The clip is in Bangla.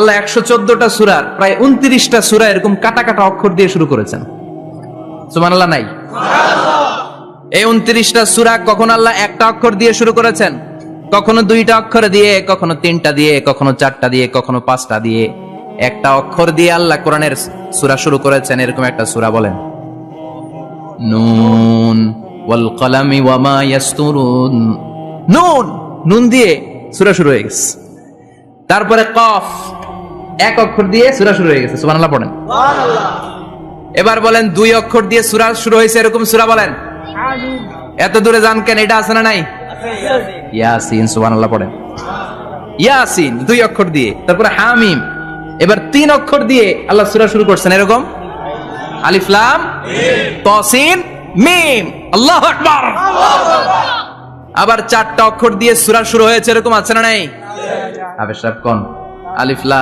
আল্লাহ 114টা সূরার প্রায় 29টা সূরা এরকম কাটা কাটা অক্ষর দিয়ে শুরু করেছেন। সুবহানাল্লাহ নাই? এই 29টা সূরা কখন আল্লাহ একটা অক্ষর দিয়ে শুরু করেছেন, কখনো 2টা অক্ষর দিয়ে, কখনো 3টা দিয়ে, কখনো 4টা দিয়ে, কখনো 5টা দিয়ে। একটা অক্ষর দিয়ে আল্লাহ কোরআনের সূরা শুরু করেছেন। এরকম একটা সূরা বলেন, নুন ওয়াল কলামি ওয়া মা ইয়াসতুরুন। নুন, নুন দিয়ে সূরা শুরু হয়ে গেছে। তারপরে কফ, এক অক্ষর দিয়ে সূরা শুরু হয়ে গেছে। সুবহানাল্লাহ পড়েন। সুবহানাল্লাহ। এবার বলেন 2 অক্ষর দিয়ে সূরা শুরু হয়েছে এরকম সূরা বলেন। এত দূরে যান কেন? এটা আছে না নাই? ইয়াসিন। সুবহানাল্লাহ পড়েন। ইয়াসিন 2 অক্ষর দিয়ে। তারপরে হামিম। এবার 3 অক্ষর দিয়ে আল্লাহ সূরা শুরু করছেন এরকম, আলিফ লাম মিম তাসিন মিম। আল্লাহু আকবার। আবার 4টা অক্ষর দিয়ে সূরা শুরু হয়েছে এরকম আছে না নাই? আবেশ সাহেব কোন? আলিফ লাম